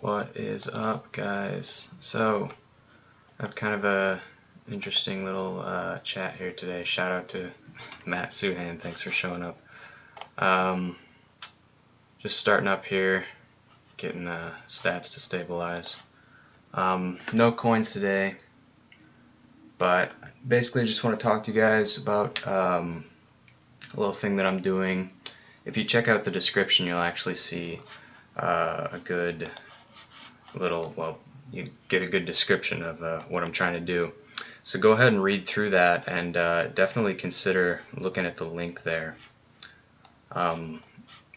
What is up, guys? So I have kind of a interesting little chat here today. Shout out to Matt Suhan, thanks for showing up. Just starting up here, getting stats to stabilize. No coins today, but basically just want to talk to you guys about a little thing that I'm doing. If you check out the description, you'll actually see a good little, well, you get a good description of what I'm trying to do. So go ahead and read through that, and definitely consider looking at the link there.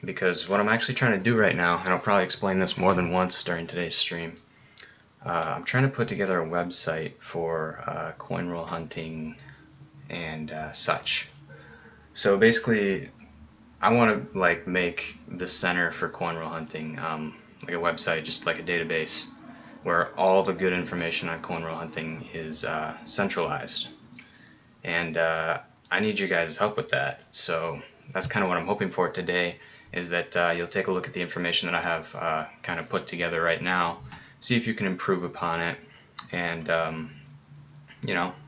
Because what I'm actually trying to do right now, and I'll probably explain this more than once during today's stream, I'm trying to put together a website for coin roll hunting and such. So basically, I want to like make the center for coin roll hunting, like a website, just like a database, where all the good information on coin roll hunting is centralized. And I need you guys' help with that. So that's kind of what I'm hoping for today, is that you'll take a look at the information that I have kind of put together right now, see if you can improve upon it, and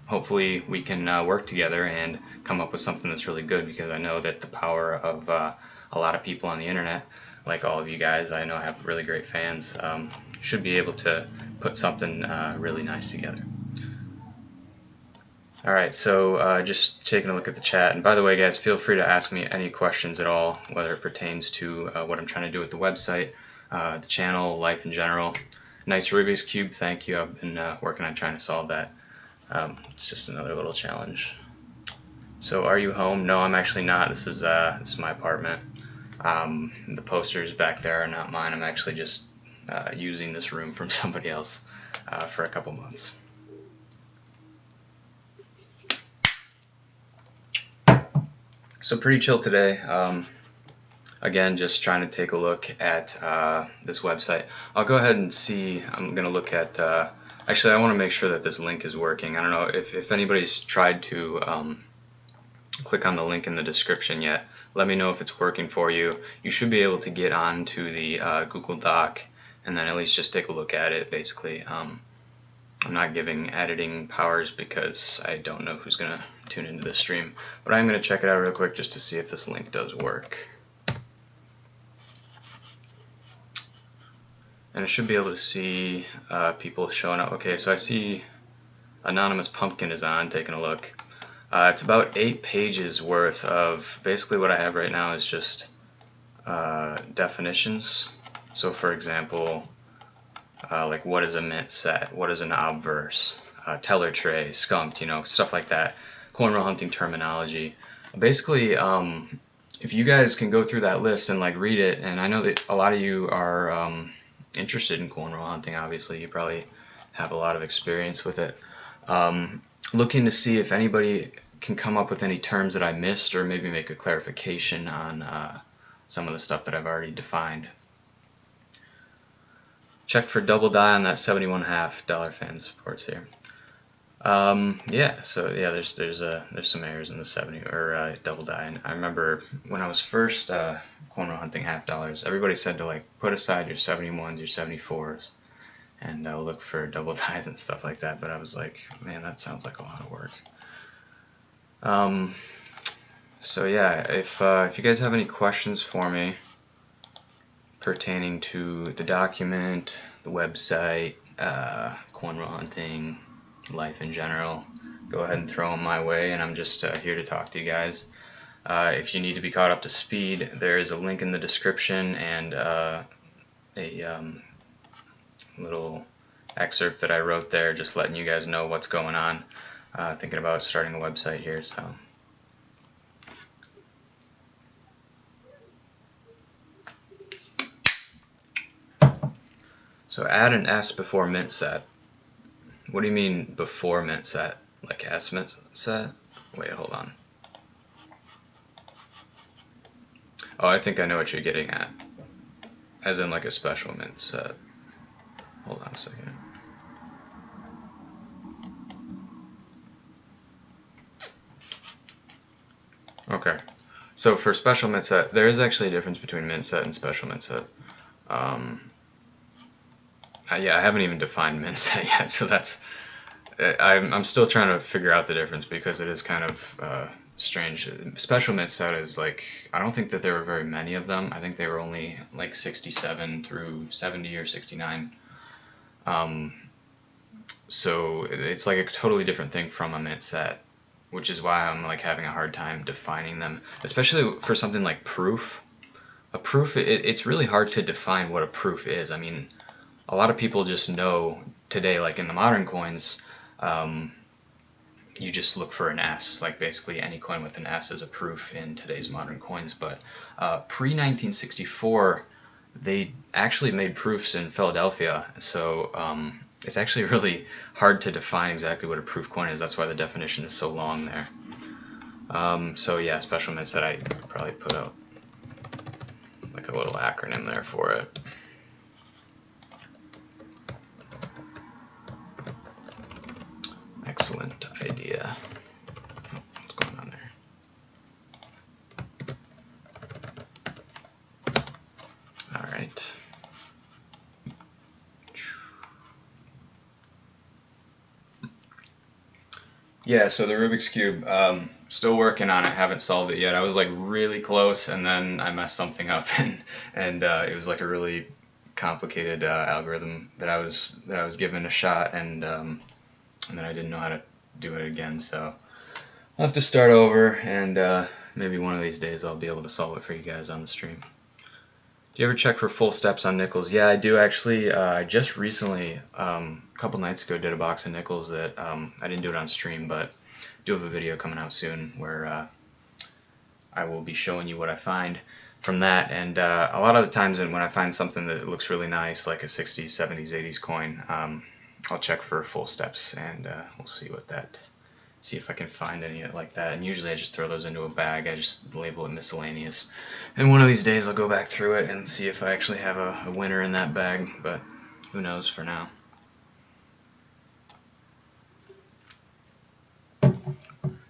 hopefully we can work together and come up with something that's really good, because I know that the power of a lot of people on the internet, like all of you guys, I know have really great fans, should be able to put something really nice together. Alright, so just taking a look at the chat, and by the way guys, feel free to ask me any questions at all, whether it pertains to what I'm trying to do with the website, the channel, life in general. Nice Rubik's Cube, thank you. I've been working on trying to solve that. It's just another little challenge. So are you home? No, I'm actually not. This is my apartment. The posters back there are not mine. I'm actually just using this room from somebody else for a couple months. So pretty chill today. Again, just trying to take a look at this website. I'll go ahead and see. I'm going to look at actually, I want to make sure that this link is working. I don't know if anybody's tried to click on the link in the description yet. Let me know if it's working for you. You should be able to get onto the Google Doc and then at least just take a look at it, basically. I'm not giving editing powers because I don't know who's going to tune into this stream. But I'm going to check it out real quick just to see if this link does work. And I should be able to see people showing up. Okay, so I see Anonymous Pumpkin is on, taking a look. It's about 8 pages worth of, basically what I have right now is just definitions. So for example, like what is a mint set, what is an obverse, teller tray, skunked, stuff like that. Coin roll hunting terminology. Basically, if you guys can go through that list and like read it, and I know that a lot of you are interested in coin roll hunting, obviously you probably have a lot of experience with it. Looking to see if anybody can come up with any terms that I missed, or maybe make a clarification on some of the stuff that I've already defined. Check for double die on that $71.50 fan supports here. Yeah, so yeah, there's some errors in the 70 or double die, and I remember when I was first coin roll hunting $50, everybody said to like put aside your 71s, your 74s, and look for double dies and stuff like that. But I was like, man, that sounds like a lot of work. So yeah, if you guys have any questions for me pertaining to the document, the website, coin roll hunting, life in general, go ahead and throw them my way, and I'm just here to talk to you guys. If you need to be caught up to speed, there is a link in the description and a little excerpt that I wrote there, just letting you guys know what's going on. Thinking about starting a website here, so. So add an S before mint set. What do you mean before mint set? Like S mint set? Wait, hold on. Oh, I think I know what you're getting at. As in like a special mint set. Hold on a second. Okay. So for special mint set, there is actually a difference between mint set and special mint set. Yeah, I haven't even defined mint set yet, so that's I'm still trying to figure out the difference because it is kind of strange. Special mint set is like, I don't think that there were very many of them. I think they were only like 67 through 70 or 69. Um, so it's like a totally different thing from a mint set, which is why I'm like having a hard time defining them, especially for something like proof. A proof, it's really hard to define what a proof is. I mean, a lot of people just know today, like in the modern coins, um, you just look for an S. Like basically any coin with an S is a proof in today's modern coins. But pre 1964, they actually made proofs in Philadelphia. So it's actually really hard to define exactly what a proof coin is. That's why the definition is so long there. So yeah, special mint set, I probably put out like a little acronym there for it. Excellent idea. Oh, what's going on there? All right. Yeah, so the Rubik's Cube, still working on it, haven't solved it yet. I was like really close and then I messed something up and it was like a really complicated algorithm that I was given a shot and then I didn't know how to do it again, so I'll have to start over and maybe one of these days I'll be able to solve it for you guys on the stream. Do you ever check for full steps on nickels? Yeah, I do actually. I just recently, a couple nights ago, did a box of nickels that I didn't do it on stream, but I do have a video coming out soon where I will be showing you what I find from that. And a lot of the times when I find something that looks really nice, like a 60s, 70s, 80s coin, I'll check for full steps and we'll see if I can find any like that. And usually I just throw those into a bag. I just label it miscellaneous. And one of these days I'll go back through it and see if I actually have a winner in that bag, but who knows for now.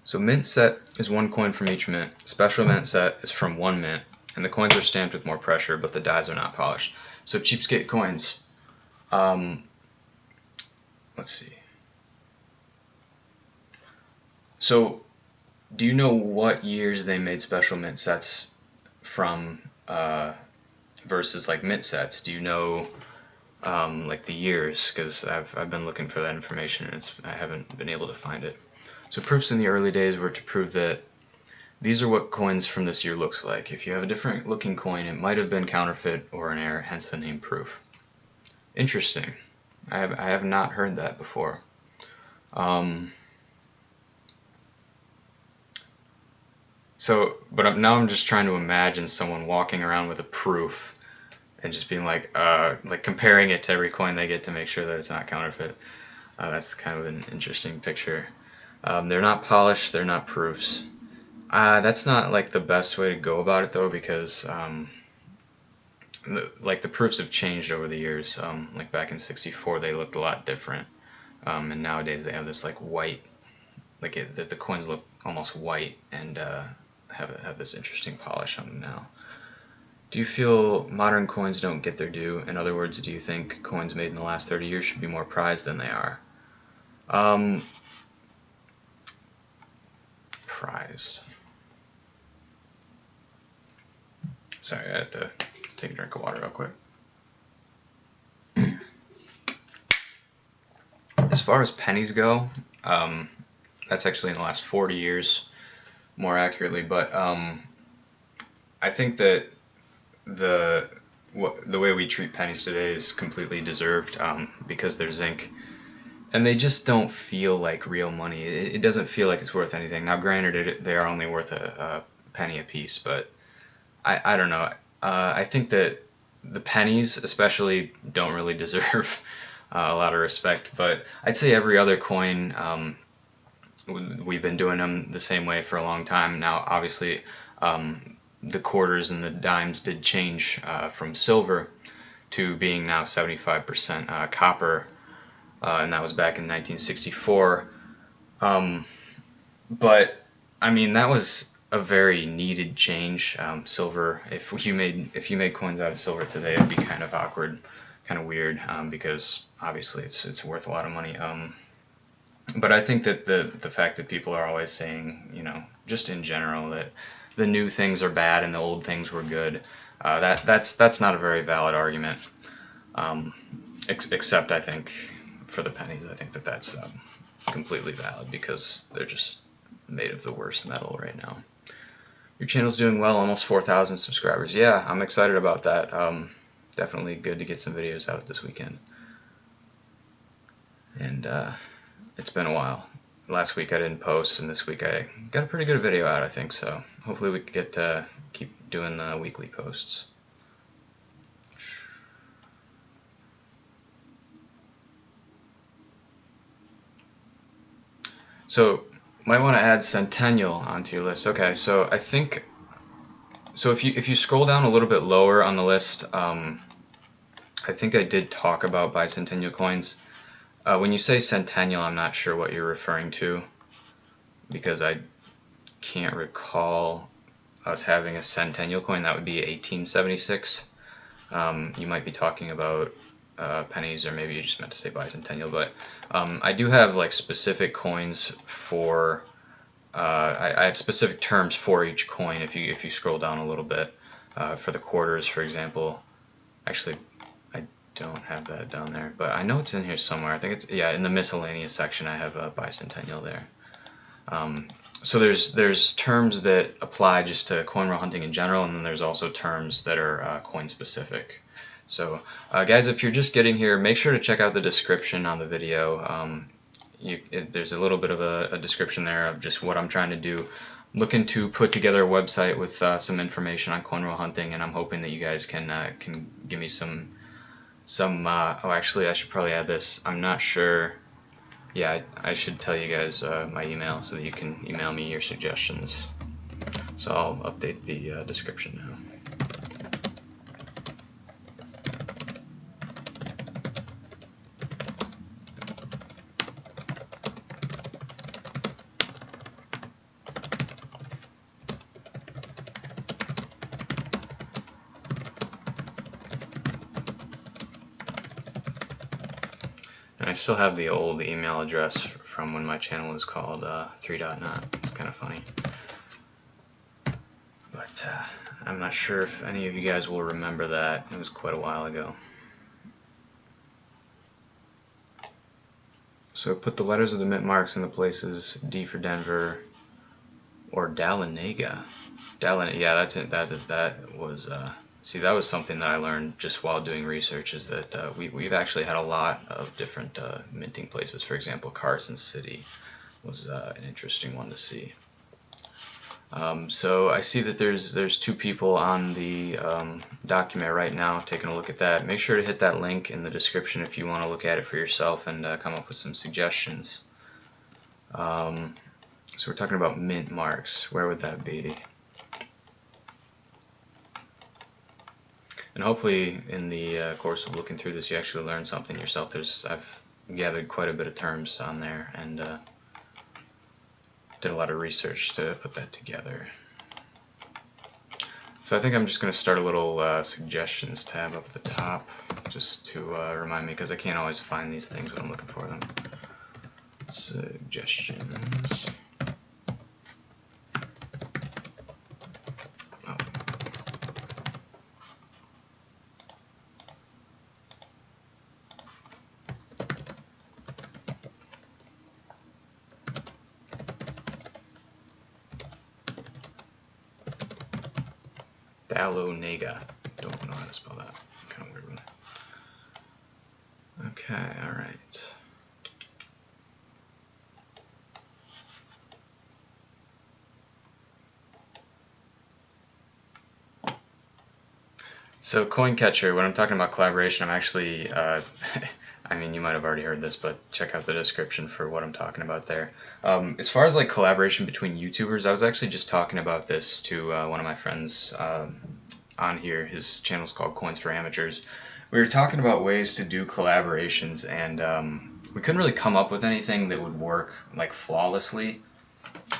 So mint set is one coin from each mint. Special mint set is from one mint, and the coins are stamped with more pressure, but the dies are not polished. So cheapskate coins. Let's see. So, do you know what years they made special mint sets from versus like mint sets? Do you know like the years? Because I've been looking for that information and I haven't been able to find it. So proofs in the early days were to prove that these are what coins from this year looks like. If you have a different looking coin, it might have been counterfeit or an error, hence the name proof. Interesting. I have not heard that before. But now I'm just trying to imagine someone walking around with a proof and just being like comparing it to every coin they get to make sure that it's not counterfeit. That's kind of an interesting picture. They're not polished, they're not proofs. That's not like the best way to go about it though, because the proofs have changed over the years. Like back in '64 they looked a lot different, and nowadays they have this like white, the coins look almost white and have this interesting polish on them now. Do you feel modern coins don't get their due? In other words, do you think coins made in the last 30 years should be more prized than they are? Prized. Sorry, I had to take a drink of water real quick. As far as pennies go, that's actually in the last 40 years, more accurately. But I think that the way we treat pennies today is completely deserved because they're zinc. And they just don't feel like real money. It doesn't feel like it's worth anything. Now, granted, they are only worth a penny a piece, but I don't know. I think that the pennies especially don't really deserve a lot of respect, but I'd say every other coin, we've been doing them the same way for a long time. Now, obviously, the quarters and the dimes did change from silver to being now 75% copper, and that was back in 1964. But I mean, that was a very needed change. Silver, if you made coins out of silver today, it'd be kind of awkward kind of weird because obviously it's worth a lot of money. But I think that the fact that people are always saying, you know, just in general, that the new things are bad and the old things were good, that's not a very valid argument. Except I think for the pennies, I think that that's completely valid because they're just made of the worst metal right now. Your channel's doing well, almost 4,000 subscribers. Yeah, I'm excited about that. Definitely good to get some videos out this weekend. And it's been a while. Last week I didn't post, and this week I got a pretty good video out, I think, so hopefully we can get to keep doing the weekly posts. So, might want to add Centennial onto your list. Okay, so I think, so if you scroll down a little bit lower on the list, I think I did talk about bicentennial coins. When you say Centennial, I'm not sure what you're referring to, because I can't recall us having a Centennial coin. That would be 1876. You might be talking about pennies, or maybe you just meant to say bicentennial, but I do have like specific coins for I have specific terms for each coin. If you scroll down a little bit, for the quarters, for example, actually I don't have that down there, but I know it's in here somewhere. I think it's, yeah, in the miscellaneous section I have a bicentennial there. So there's terms that apply just to coin roll hunting in general, and then there's also terms that are coin specific. So guys, if you're just getting here, make sure to check out the description on the video. There's a little bit of a description there of just what I'm trying to do. Looking to put together a website with some information on coin roll hunting, and I'm hoping that you guys can give me some oh, actually I should probably add this. I'm not sure. Yeah, I should tell you guys my email so that you can email me your suggestions. So I'll update the description now. And I still have the old email address from when my channel was called 3.net. It's kind of funny. But I'm not sure if any of you guys will remember that. It was quite a while ago. So put the letters of the mint marks in the places D for Denver or Dahlonega. Yeah, that's it. That was see, that was something that I learned just while doing research, is that we've actually had a lot of different minting places. For example, Carson City was an interesting one to see. So I see that there's two people on the document right now taking a look at that. Make sure to hit that link in the description if you want to look at it for yourself and come up with some suggestions. So we're talking about mint marks. Where would that be? And hopefully in the course of looking through this you actually learn something yourself. I've gathered quite a bit of terms on there, and did a lot of research to put that together. So I think I'm just going to start a little suggestions tab up at the top, just to remind me, because I can't always find these things when I'm looking for them. Suggestions. Oh. Dahlonega. Don't know how to spell that. Kind of weird one. Okay, alright. So CoinCatcher, when I'm talking about collaboration, I'm actually, I mean, you might have already heard this, but check out the description for what I'm talking about there. As far as like collaboration between YouTubers, I was actually just talking about this to one of my friends on here. His channel's called Coins for Amateurs. We were talking about ways to do collaborations, and we couldn't really come up with anything that would work like flawlessly.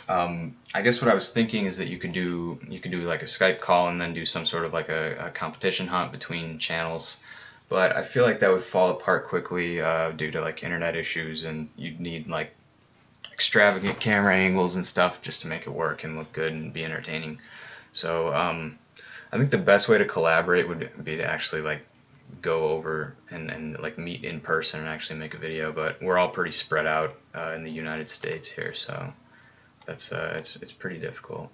I guess what I was thinking is that you could do like a Skype call and then do some sort of like a competition hunt between channels. but I feel like that would fall apart quickly due to like internet issues, and you'd need like extravagant camera angles and stuff just to make it work and look good and be entertaining. So I think the best way to collaborate would be to actually like go over and like meet in person and actually make a video. But we're all pretty spread out in the United States here, so that's it's pretty difficult.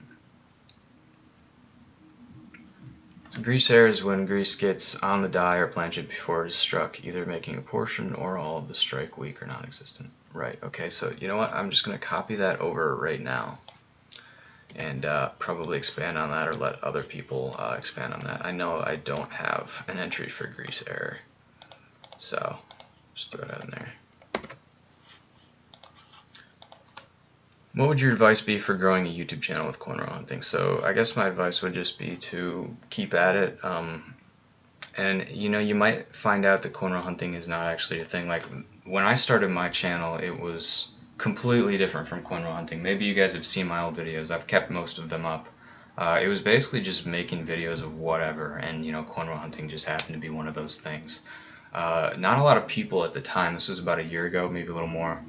Grease air is when grease gets on the die or planchet before it is struck, either making a portion or all of the strike weak or non-existent. Right, okay, so you know what? I'm just going to copy that over right now and probably expand on that or let other people expand on that. I know I don't have an entry for grease error, so just throw that in there. What would your advice be for growing a YouTube channel with cornrow hunting? So I guess my advice would just be to keep at it. And you know, you might find out that cornrow hunting is not actually a thing. Like when I started my channel, it was completely different from cornrow hunting. Maybe you guys have seen my old videos. I've kept most of them up. It was basically just making videos of whatever, and you know, cornrow hunting just happened to be one of those things. Not a lot of people at the time, this was about a year ago, maybe a little more,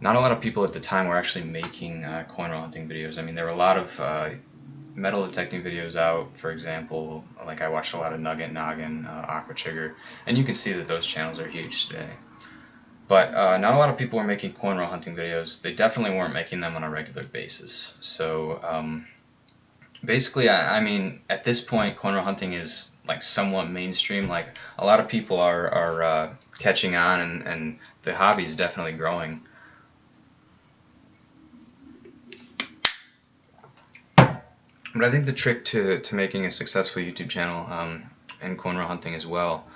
not a lot of people at the time were actually making cornrow hunting videos. I mean, there were a lot of metal detecting videos out, for example, like I watched a lot of Nugget Noggin, Aqua Chigger, and you can see that those channels are huge today. But not a lot of people were making cornrow hunting videos. They definitely weren't making them on a regular basis. So basically, I mean, at this point, cornrow hunting is like somewhat mainstream. Like a lot of people are catching on, and the hobby is definitely growing. But I think the trick to making a successful YouTube channel and cornrow hunting as well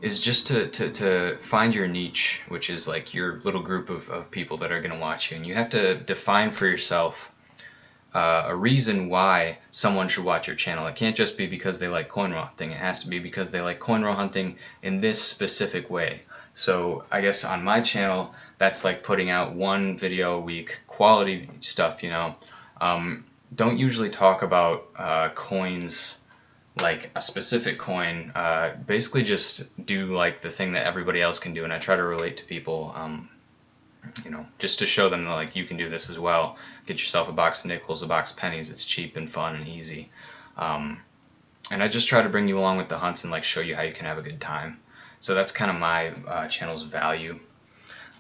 is just to find your niche, which is like your little group of people that are going to watch you. And you have to define for yourself a reason why someone should watch your channel. It can't just be because they like cornrow hunting. It has to be because they like cornrow hunting in this specific way. So I guess on my channel, that's like putting out one video a week, quality stuff, you know. Don't usually talk about coins, like a specific coin. Basically just do like the thing that everybody else can do, and I try to relate to people, you know, just to show them that like you can do this as well. Get yourself a box of nickels, a box of pennies. It's cheap and fun and easy. And I just try to bring you along with the hunts and like show you how you can have a good time. So that's kind of my channel's value.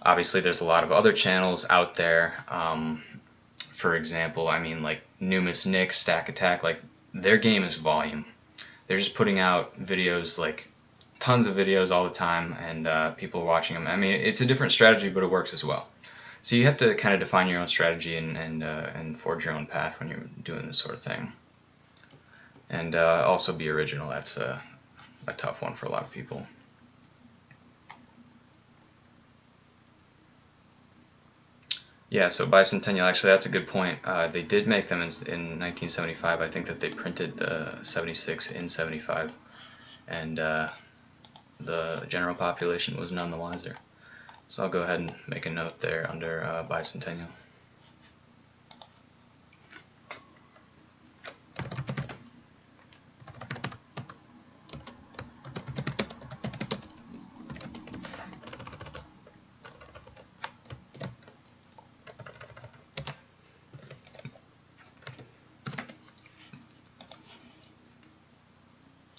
Obviously there's a lot of other channels out there. For example, I mean like Numis Nick, Stack Attack, like their game is volume. They're just putting out videos, like tons of videos all the time, and people are watching them. I mean, it's a different strategy, but it works as well. So you have to kind of define your own strategy and forge your own path when you're doing this sort of thing. And also be original. That's a tough one for a lot of people. Yeah, so bicentennial, actually that's a good point. They did make them in 1975. I think that they printed the 76 in 75, and the general population was none the wiser. So I'll go ahead and make a note there under bicentennial.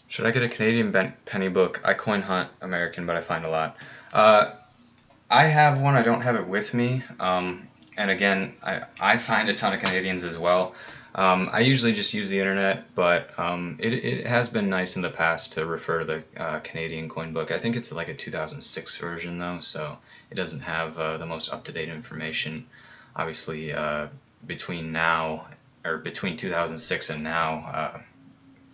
Should I get a Canadian penny book? I coin hunt American, but I find a lot. I have one. I don't have it with me. And again, I find a ton of Canadians as well. I usually just use the internet, but it has been nice in the past to refer to the Canadian coin book. I think it's like a 2006 version though, so it doesn't have the most up-to-date information. Obviously, between 2006 and now,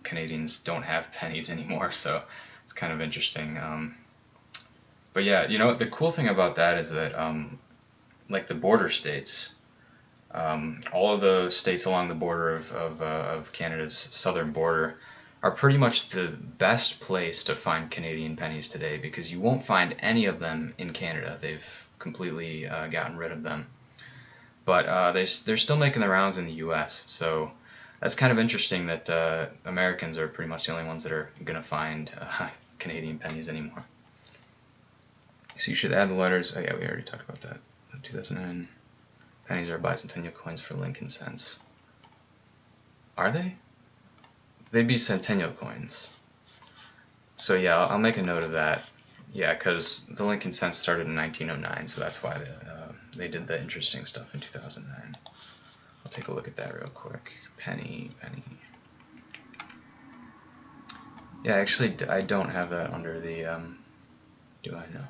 Canadians don't have pennies anymore, so it's kind of interesting. But yeah, you know, the cool thing about that is that like the border states, all of the states along the border of Canada's southern border are pretty much the best place to find Canadian pennies today, because you won't find any of them in Canada. They've completely gotten rid of them. But they're still making the rounds in the US, so that's kind of interesting that Americans are pretty much the only ones that are going to find Canadian pennies anymore. So you should add the letters. Oh yeah, we already talked about that. 2009 pennies are bicentennial coins for Lincoln cents. Are they? They'd be centennial coins. So yeah, I'll make a note of that. Yeah, because the Lincoln cents started in 1909, so that's why they did the interesting stuff in 2009. I'll take a look at that real quick. Penny. Yeah, actually, I don't have that under the, do I know?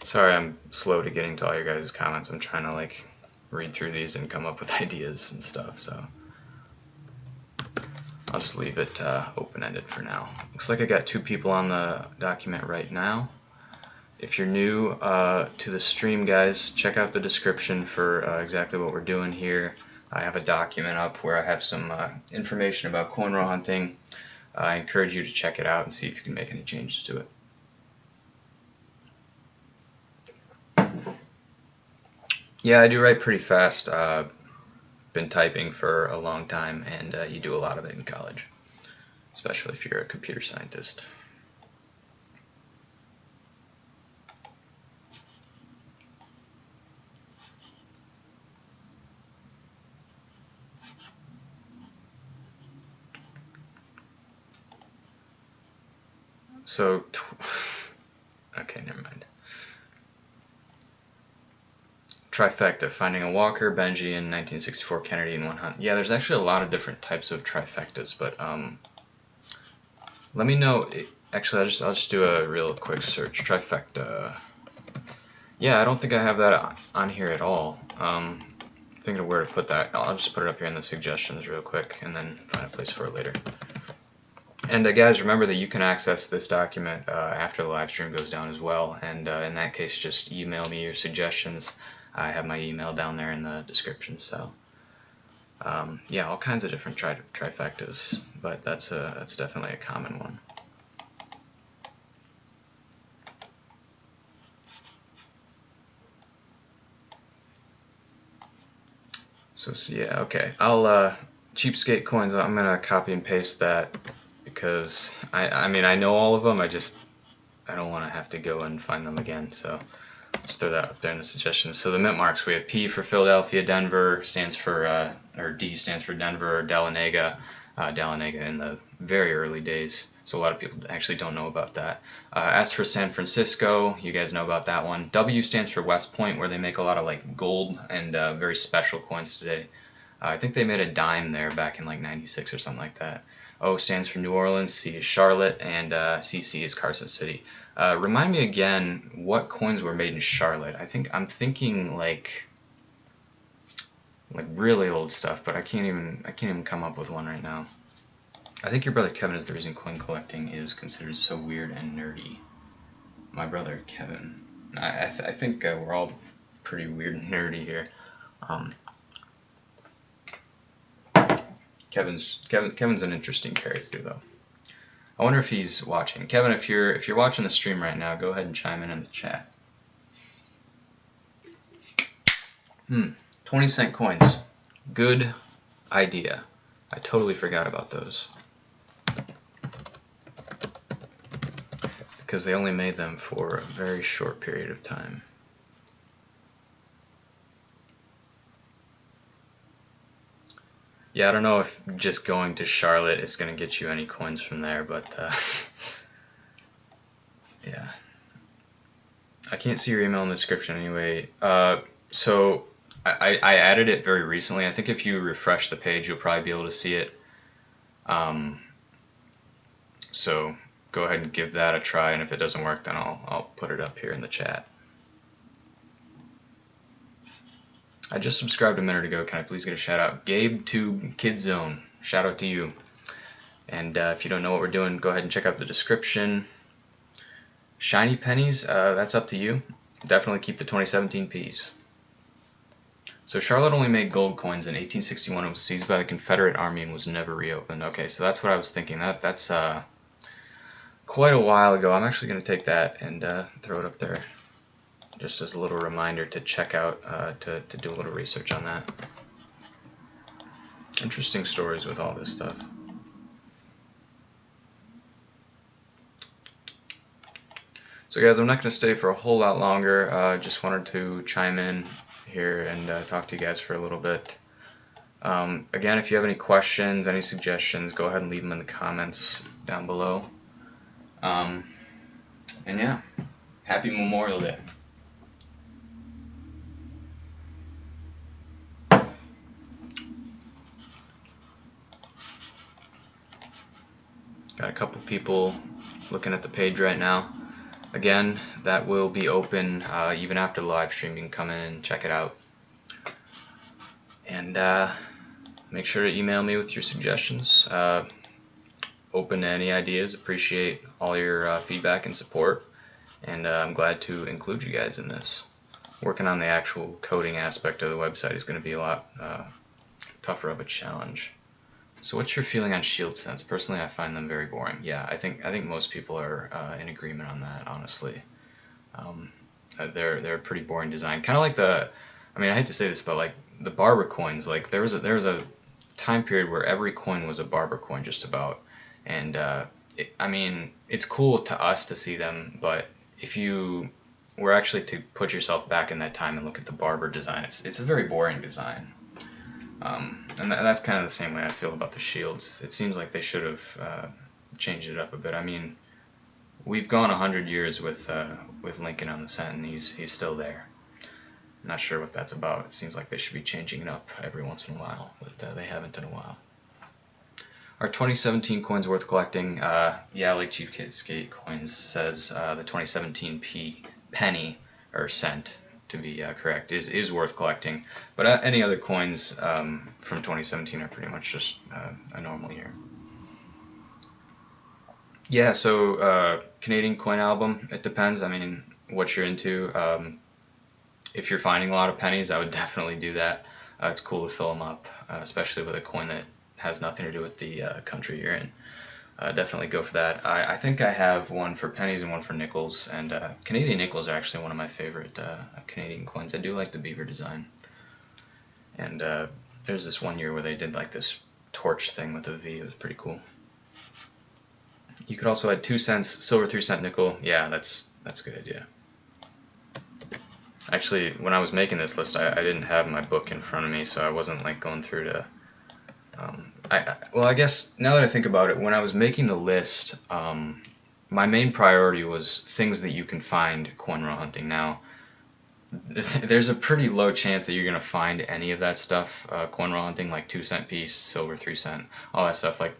Sorry, I'm slow to getting to all your guys' comments. I'm trying to like read through these and come up with ideas and stuff, so I'll just leave it open-ended for now. Looks like I got 2 people on the document right now. If you're new to the stream, guys, check out the description for exactly what we're doing here. I have a document up where I have some information about coin roll hunting. I encourage you to check it out and see if you can make any changes to it. Yeah, I do write pretty fast. Been typing for a long time, and you do a lot of it in college, especially if you're a computer scientist. So, okay, never mind. Trifecta, finding a Walker, Benji in 1964, Kennedy in one hunt. Yeah, there's actually a lot of different types of trifectas, but let me know. Actually, I'll just do a real quick search. Trifecta. Yeah, I don't think I have that on here at all. Thinking of where to put that. I'll just put it up here in the suggestions real quick, and then find a place for it later. And guys, remember that you can access this document after the live stream goes down as well. And in that case, just email me your suggestions. I have my email down there in the description. So yeah, all kinds of different trifectas, but that's definitely a common one. So yeah, okay. I'll cheapskate coins. I'm gonna copy and paste that because I mean I know all of them. I don't want to have to go and find them again. So just throw that up there in the suggestions. So the mint marks, we have P for Philadelphia, Denver stands for or D stands for Denver, Dahlonega. Dahlonega in the very early days. So a lot of people actually don't know about that. S for San Francisco, you guys know about that one. W stands for West Point, where they make a lot of like gold and very special coins today. I think they made a dime there back in like 96 or something like that. O stands for New Orleans, C is Charlotte, and CC is Carson City. Remind me again what coins were made in Charlotte. I'm thinking like really old stuff, but I can't even come up with one right now. I think your brother Kevin is the reason coin collecting is considered so weird and nerdy. My brother Kevin. I think we're all pretty weird and nerdy here. Kevin's an interesting character though. I wonder if he's watching. Kevin, if you're watching the stream right now, go ahead and chime in the chat. 20-cent coins. Good idea. I totally forgot about those. Because they only made them for a very short period of time. Yeah, I don't know if just going to Charlotte is going to get you any coins from there, but yeah. I can't see your email in the description anyway. So I added it very recently. I think if you refresh the page, you'll probably be able to see it. So go ahead and give that a try, and if it doesn't work, then I'll put it up here in the chat. I just subscribed a minute ago. Can I please get a shout out? Gabe to Kidzone. Shout out to you. And if you don't know what we're doing, go ahead and check out the description. Shiny pennies, that's up to you. Definitely keep the 2017 Ps. So Charlotte only made gold coins in 1861. It was seized by the Confederate Army and was never reopened. Okay, so that's what I was thinking. That's quite a while ago. I'm actually going to take that and throw it up there. just as a little reminder to check out, to do a little research on that. Interesting stories with all this stuff. So guys, I'm not going to stay for a whole lot longer. Just wanted to chime in here and talk to you guys for a little bit. Again, if you have any questions, any suggestions, go ahead and leave them in the comments down below. And yeah, happy Memorial Day. Got a couple people looking at the page right now. Again, that will be open even after the live stream. You can come in and check it out. And make sure to email me with your suggestions. Open to any ideas. Appreciate all your feedback and support. And I'm glad to include you guys in this. Working on the actual coding aspect of the website is going to be a lot tougher of a challenge. So what's your feeling on Shield Sense? Personally, I find them very boring. Yeah, I think most people are in agreement on that, honestly. They're a pretty boring design. Kind of like I hate to say this, but like the Barber coins, like there was a time period where every coin was a Barber coin just about. And it's cool to us to see them, but if you were actually to put yourself back in that time and look at the Barber design, it's a very boring design. And that's kind of the same way I feel about the shields. It seems like they should have changed it up a bit. I mean, we've gone 100 years with Lincoln on the cent, and he's still there. I'm not sure what that's about. It seems like they should be changing it up every once in a while, but they haven't in a while. Are 2017 coins worth collecting? Yeah, like Cheapskate Coins says, the 2017 penny or cent, to be correct, is worth collecting. But any other coins from 2017 are pretty much just a normal year. Yeah, so Canadian coin album, it depends. I mean, what you're into. If you're finding a lot of pennies, I would definitely do that. It's cool to fill them up, especially with a coin that has nothing to do with the country you're in. Definitely go for that. I think I have one for pennies and one for nickels, and Canadian nickels are actually one of my favorite Canadian coins. I do like the beaver design. And there's this one year where they did like this torch thing with a V. It was pretty cool. You could also add 2 cents, silver 3 cent nickel. Yeah, that's a good idea. Actually, when I was making this list, I didn't have my book in front of me, so I wasn't like going through to well, I guess now that I think about it, when I was making the list, my main priority was things that you can find coin roll hunting. Now, there's a pretty low chance that you're going to find any of that stuff, coin roll hunting, like 2 cent piece, silver 3 cent, all that stuff. Like,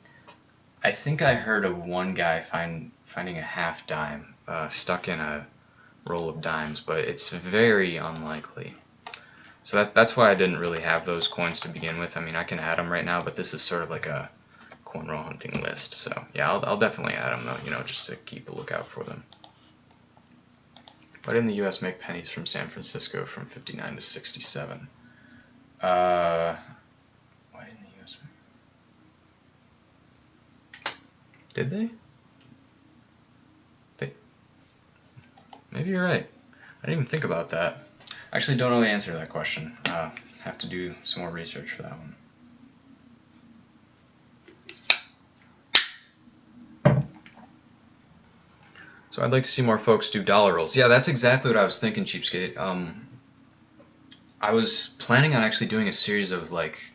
I think I heard of one guy finding a half dime stuck in a roll of dimes, but it's very unlikely. So that's why I didn't really have those coins to begin with. I mean, I can add them right now, but this is sort of like a coin roll hunting list. So yeah, I'll definitely add them though, just to keep a lookout for them. Why didn't the U.S. make pennies from San Francisco from 59 to 67? Why didn't the U.S. make... Did they? Maybe you're right. I didn't even think about that. Actually, don't know the answer to that question. Have to do some more research for that one. So I'd like to see more folks do dollar rolls. Yeah, that's exactly what I was thinking, Cheapskate. I was planning on actually doing a series of like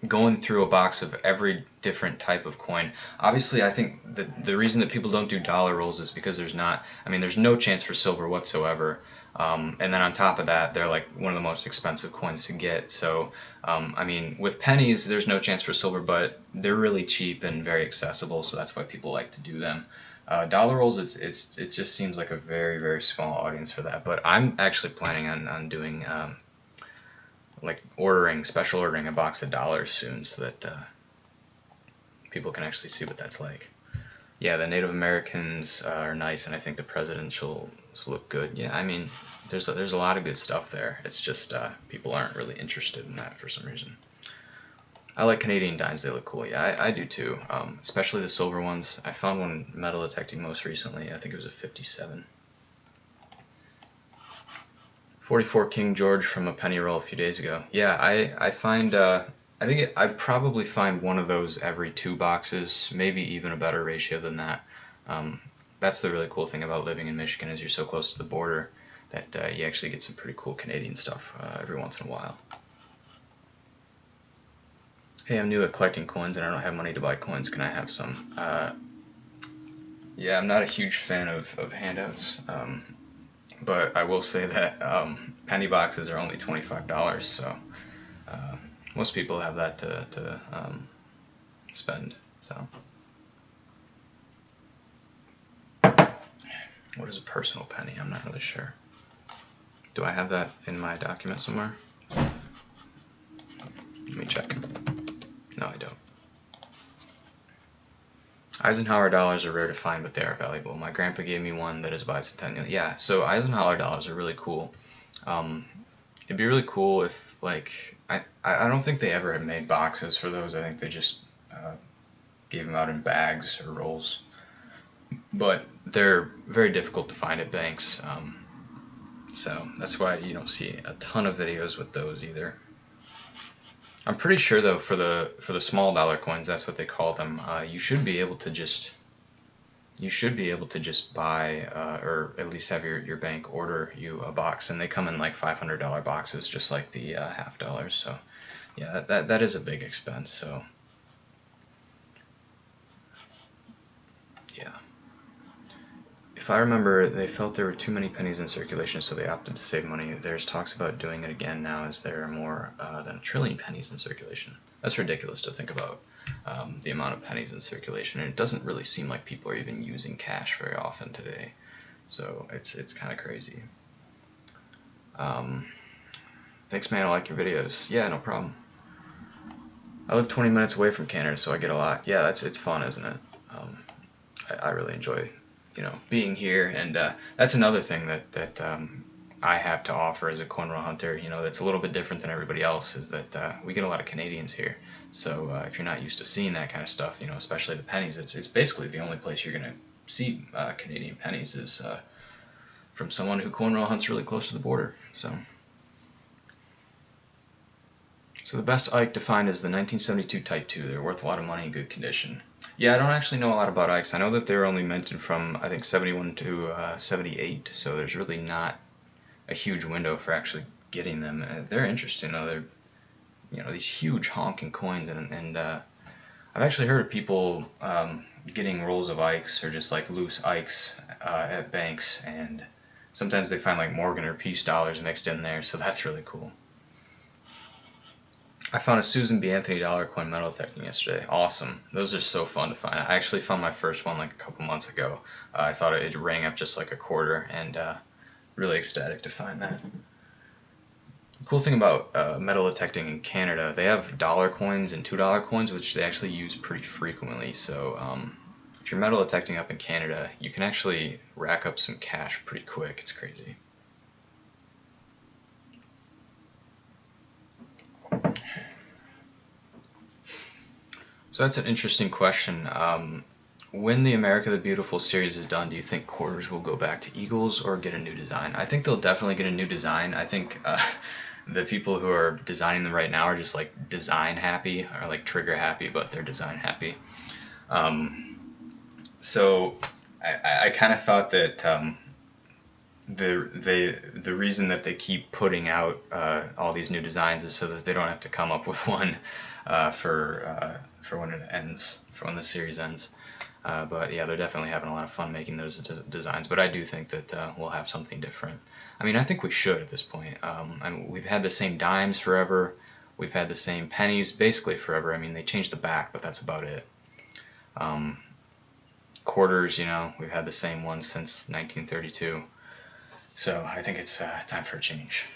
going through a box of every different type of coin. Obviously, I think the reason that people don't do dollar rolls is because there's no chance for silver whatsoever. And then on top of that, they're like one of the most expensive coins to get. So, with pennies, there's no chance for silver, but they're really cheap and very accessible. So that's why people like to do them. Dollar rolls, it just seems like a very, very small audience for that. But I'm actually planning on doing like special ordering a box of dollars soon, so that people can actually see what that's like. Yeah, the Native Americans are nice, and I think the presidentials look good. Yeah, there's a lot of good stuff there. It's just people aren't really interested in that for some reason. I like Canadian dimes. They look cool. Yeah, I do too. Especially the silver ones. I found one metal detecting most recently. I think it was a 57. 44 King George from a penny roll a few days ago. Yeah, I find I probably find one of those every 2 boxes, maybe even a better ratio than that. Um, that's the really cool thing about living in Michigan is you're so close to the border that you actually get some pretty cool Canadian stuff every once in a while. Hey, I'm new at collecting coins and I don't have money to buy coins. Can I have some? Yeah, I'm not a huge fan of handouts. But I will say that penny boxes are only $25, so most people have that to spend. So, what is a personal penny? I'm not really sure. Do I have that in my document somewhere? Let me check. No, I don't. Eisenhower dollars are rare to find, but they are valuable. My grandpa gave me one that is bicentennial. Yeah, so Eisenhower dollars are really cool. It'd be really cool if, like, I don't think they ever had made boxes for those. I think they just gave them out in bags or rolls. But they're very difficult to find at banks. So that's why you don't see a ton of videos with those either. I'm pretty sure though for the small dollar coins, that's what they call them. You should be able to just buy or at least have your bank order you a box, and they come in like $500 boxes, just like the half dollars. So yeah, that is a big expense. So yeah. If I remember, they felt there were too many pennies in circulation, so they opted to save money. There's talks about doing it again now as there are more than 1 trillion pennies in circulation. That's ridiculous to think about the amount of pennies in circulation, and it doesn't really seem like people are even using cash very often today. So it's kind of crazy. Thanks, man. I like your videos. Yeah, no problem. I live 20 minutes away from Canada, so I get a lot. Yeah, it's fun, isn't it? I really enjoy being here, and that's another thing that I have to offer as a coin roll hunter. That's a little bit different than everybody else. Is that we get a lot of Canadians here. So if you're not used to seeing that kind of stuff, especially the pennies, it's basically the only place you're gonna see Canadian pennies is from someone who coin roll hunts really close to the border. So the best Ike to find is the 1972 Type 2. They're worth a lot of money in good condition. Yeah, I don't actually know a lot about Ikes. I know that they were only minted from, I think, 71 to 78, so there's really not a huge window for actually getting them. They're interesting, though. They're, these huge honking coins, and I've actually heard of people getting rolls of Ikes or just like loose Ikes at banks, and sometimes they find like Morgan or Peace dollars mixed in there, so that's really cool. I found a Susan B. Anthony dollar coin metal detecting yesterday. Awesome. Those are so fun to find. I actually found my first one like a couple months ago. I thought it rang up just like a quarter, and really ecstatic to find that. The cool thing about metal detecting in Canada, they have dollar coins and $2 coins, which they actually use pretty frequently. So if you're metal detecting up in Canada, you can actually rack up some cash pretty quick. It's crazy. So that's an interesting question. When the America the Beautiful series is done, do you think quarters will go back to eagles or get a new design? I think they'll definitely get a new design. I think the people who are designing them right now are just like design happy or like trigger happy, but they're design happy. So I kind of thought that the reason that they keep putting out all these new designs is so that they don't have to come up with one for when it ends, for when the series ends. But yeah, they're definitely having a lot of fun making those designs. But I do think that we'll have something different. I mean, I think we should at this point. We've had the same dimes forever. We've had the same pennies basically forever. I mean, they changed the back, but that's about it. Quarters, we've had the same ones since 1932. So I think it's time for a change.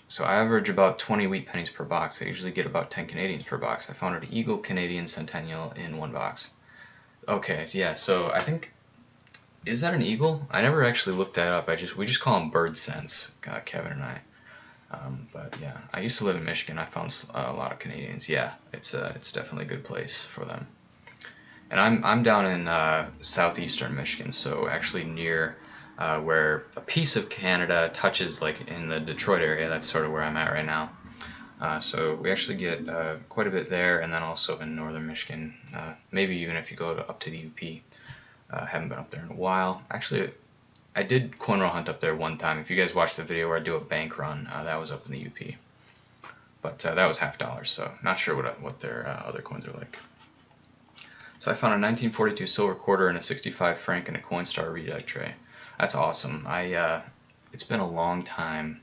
So I average about 20 wheat pennies per box. I usually get about 10 Canadians per box. I found an Eagle Canadian Centennial in one box. Okay, yeah, so I think, is that an eagle? I never actually looked that up. We just call them bird cents, Kevin and I. But yeah, I used to live in Michigan. I found a lot of Canadians. Yeah, it's definitely a good place for them. And I'm down in southeastern Michigan, so actually near where a piece of Canada touches like in the Detroit area. That's sort of where I'm at right now. So we actually get quite a bit there, and then also in northern Michigan, maybe even if you go up to the UP. Haven't been up there in a while. Actually, I did coin roll hunt up there one time. If you guys watched the video where I do a bank run, that was up in the UP. But that was $50, so not sure what their other coins are like. So I found a 1942 silver quarter and a 65 franc in a Coinstar redeck tray. That's awesome. It's been a long time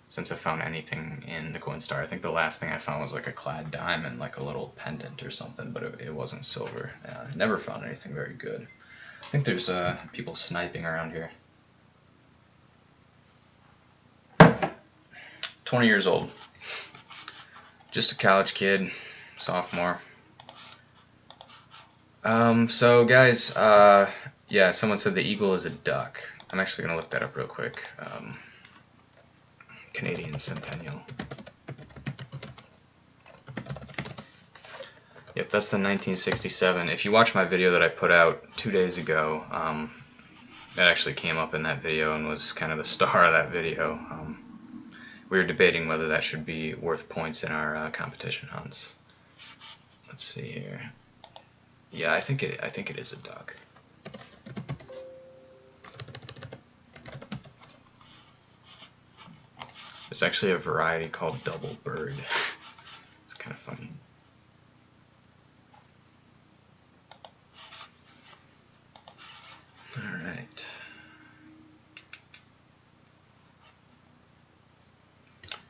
since I found anything in the Coinstar. I think the last thing I found was like a clad diamond, like a little pendant or something, but it wasn't silver. I never found anything very good. I think there's people sniping around here. 20 years old. Just a college kid, sophomore. So guys, yeah, someone said the eagle is a duck. I'm actually gonna look that up real quick. Canadian Centennial. Yep, that's the 1967. If you watch my video that I put out 2 days ago, that actually came up in that video and was kind of the star of that video. We were debating whether that should be worth points in our competition hunts. Let's see here. Yeah, I think it is a duck. There's actually a variety called double bird. It's kind of funny. All right.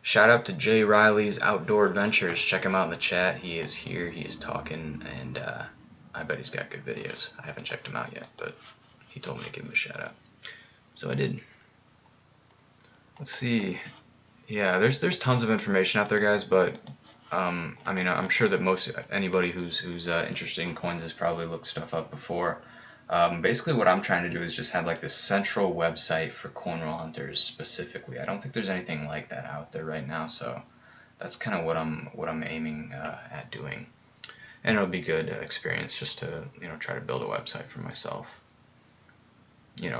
Shout out to Jay Riley's Outdoor Adventures. Check him out in the chat. He is here. He is talking, and I bet he's got good videos. I haven't checked him out yet, but he told me to give him a shout out, so I did. Let's see. Yeah, there's tons of information out there, guys, but I mean, I'm sure that anybody who's interested in coins has probably looked stuff up before. Basically, what I'm trying to do is just have like this central website for coin roll hunters specifically. I don't think there's anything like that out there right now, so that's kind of what I'm aiming at doing. And it'll be good experience just to try to build a website for myself,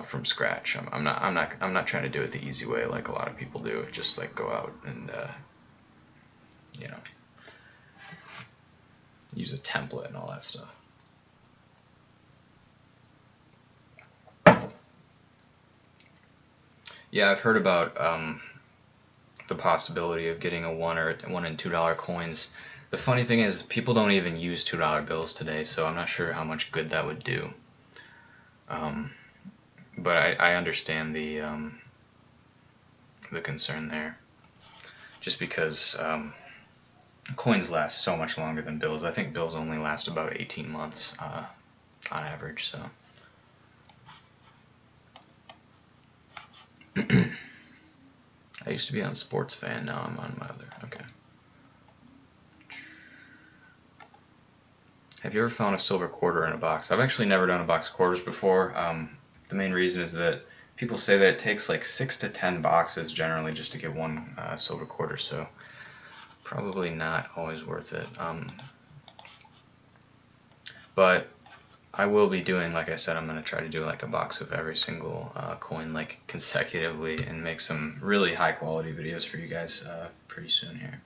from scratch. I'm not trying to do it the easy way like a lot of people do. Just like go out and use a template and all that stuff. Yeah, I've heard about the possibility of getting a $1 and $2 coins. The funny thing is, people don't even use $2 bills today, so I'm not sure how much good that would do. But I understand the concern there, just because coins last so much longer than bills. I think bills only last about 18 months on average. So. I used to be on Sports Fan, now I'm on my other. Okay. Have you ever found a silver quarter in a box? I've actually never done a box of quarters before. The main reason is that people say that it takes like 6 to 10 boxes generally just to get one silver quarter, so probably not always worth it. But I will be doing, like I said, I'm going to try to do like a box of every single coin like consecutively and make some really high quality videos for you guys pretty soon here.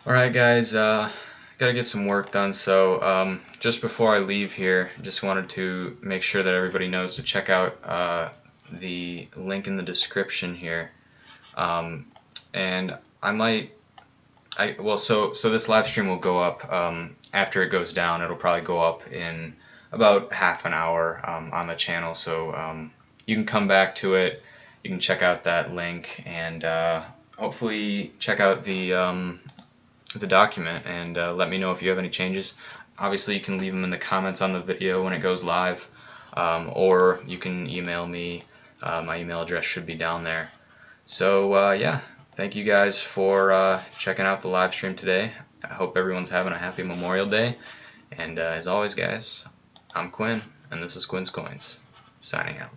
Alright guys, gotta get some work done, so just before I leave here, just wanted to make sure that everybody knows to check out the link in the description here. And so this live stream will go up after it goes down. It'll probably go up in about half an hour on the channel, so you can come back to it, you can check out that link, and hopefully check out the document and let me know if you have any changes. Obviously you can leave them in the comments on the video when it goes live, or you can email me. My email address should be down there. So yeah, thank you guys for checking out the live stream today. I hope everyone's having a happy Memorial Day, and as always guys, I'm Quinn and this is Quinn's Coins, signing out.